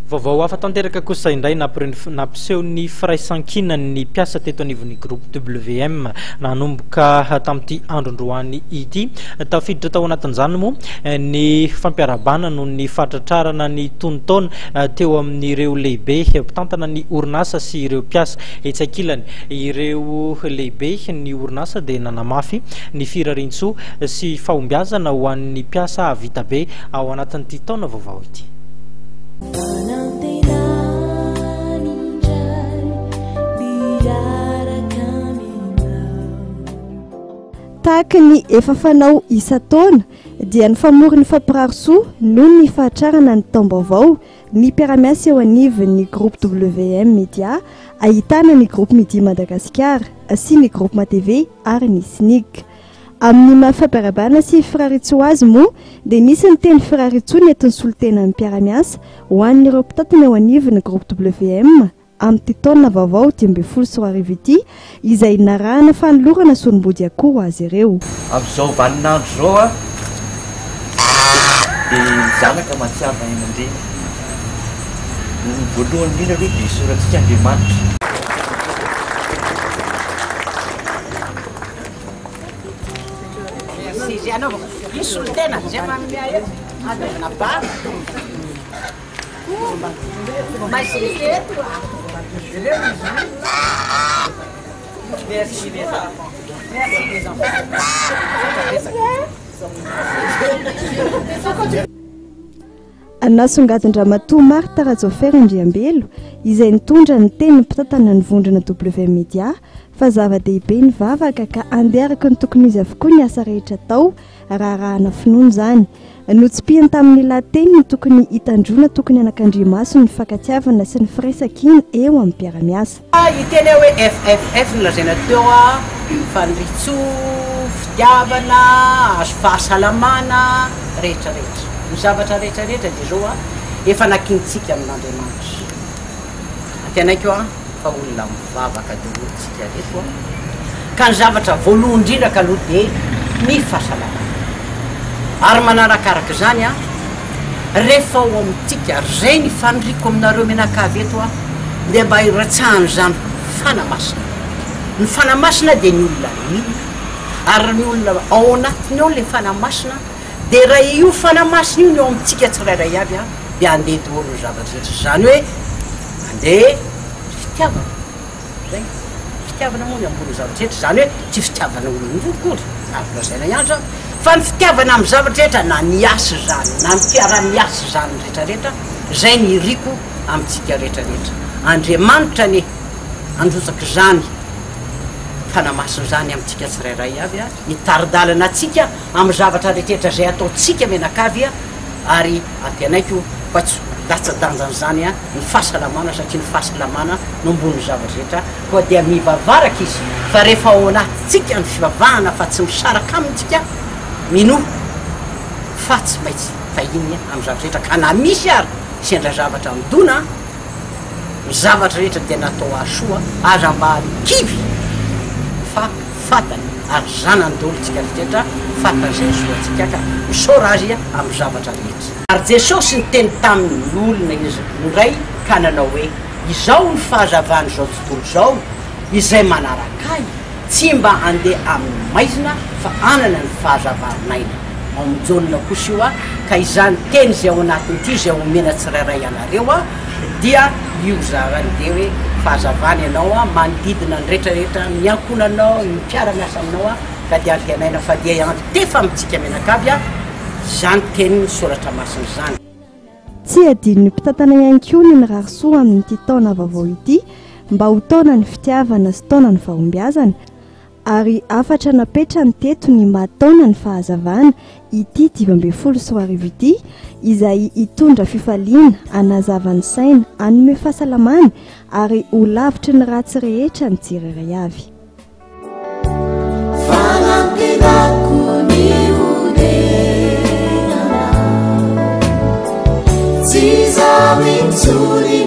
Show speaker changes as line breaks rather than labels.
vaovao hafa tanteraka kosa indray nampiseho ny firaisan-kinany ny mpiasa teto anivon'ny groupe WM nanomboka tamin'ity androndroany ity tafiditra tao anatin'izany moa ny fampiarabana no ny fatratrarana ny tontaona teo amin'ireo lehibe mpitantana ny orinasa sy ireo mpiasa etsy ankilany ireo lehibe ny orinasa dia nanamafy ny firarintsoa sy fahombiazana ho an'ny mpiasa vita be ao anatin'ity taona vaovao ity.
Tahaka ny efa fanao isa-taona dia ny famory ny fampirarisoa noho ny fahatrarana ny taom-baovao ny mpiara-miasa eo anivon'ny groupe WM Media ahitana ny groupe Midi Madagasikara sy ny groupe MaTV ary ny SNIC. Amin'ny maha-fampiarabana sy firaritsoa azy moa dia nisy ny teny firaritsoa ny eto ny solotena ny mpiara-miasa ho an'ireo mpitantana eo anivon'ny groupe WM amin'ity taona vaovao 2024 ity izay narahana fanolorana sonom-body akoho azy ireo.
Amin'izao vaninandro zao a dia zanaka matsiava eny aman-dreny voalohany indrindra aloha dia soratsika Andriamanitra.
Isso tena já mamia aí na paz mas
Nasongadin-dramatoa Martha Rajofer Andriambelo izay nitondra ny teny mpitantana ny vondrona WM Media fa zava-dehibe ny vavaka ka andeharaka ny tokony izy avokoa ny asa rehetra tao raharahana finoana izany. Notsipihany tamin'ny lateny ny tokony hitandrona tokony anak'Andriamaso ny fankatiavana sy ny firaisan-kina eo amin'ny mpiara-miasa.
Iteny hoe FFF nolazaina teo a fandritsoa, fitiavana, azo fahasalamana rehetrarehetra. Ny zavatra rehetrarehetra dia zao a efa nakinitsika amin'Andriamanitra. Tenaiky a fa olona mivavaka daholotsika reto a ka ny zavatra voalohany indrindra ka aloha dia ny fahasalamana. Ary manarakaraka izany a rehefa ao amintsika zay ny faniriko aminareo menakavy eto a dia mba hiratsahany izany fanamasina. Ny fanamasina dia ny olona mino ary ny olona ao anatiny ao ilay fanamasina dia raha io fanamasina io ny ao amintsika tsirairay avy a dia andeha daholo ny zavatra rehetra. Izany hoe andeha fitiavana zay fitiavana moa ny ambony zavatra rehetra. Izany hoe tsy fitiavana olona mivokory avy lazaina ihany fa ny fitiavana amin'ny zavatra rehetra na ny asa zany na ny mpiara-miasa zany rehetrarehetra zay ny riko amintsika rehetrarehetra. Andriamanitra ny androtsaka zany fanamasina zany amintsika tsirairay avy a hitaridalana atsika amin'ny zavatra rehetrarehetra zay ataotsika menakavy a ary antenaiko fa tsy latsa-danjana zany a ny fahasalamana satria ny fahasalamana no ambony zavatra rehetra koa dia mivavaraka izy fa rehefa ao anatytsika ny fivavahana fa tsy misaraka amintsika mino fa tsy maintsy fahiny amin'ny zavatra rehetra ka na misy ary sendra zavatra midona ny zavatra rehetra dia natao asoa aza mba kivy fa fatany ary zanany daholo tsika rehetra fatan'izay soatsika ka misaora azy amin'ny zavatra rehetra. Ary Jesosy ny teny tamin'ny olona izy iray ka nanao hoe izao ny fahazavany zao tontolo zao izay manaraka ahy tsy mba andeha amin'ny maizina fa anana ny fahazavanaina ao mijonona kosa io a ka izany teny zay ao anatin'ity zay omena tsirairay anareo a dia io zavany dia hoe fahazavany ianao a manodidina ny rehetrarehetra miankona anao ny mpiara-miasa aminao a ka dia antenaina fa dia antefa amintsika menakavy a zany teny ny soratra masina zany.
Tsy adin'ny mpitantana ihany koa ny rarisoa amin'ity taona vaovao ity mba ho taona ny fitiavana sy taona ny fahombiazana ary afatra napetra ny teto ny mataona ny fahazavana ity 2024 ity izay hitondra fifaliana anazavany saina anome fahasalamana ary ho lavitra ny ratsy rehetra ny tsirairay avy.
Ziza mintsuri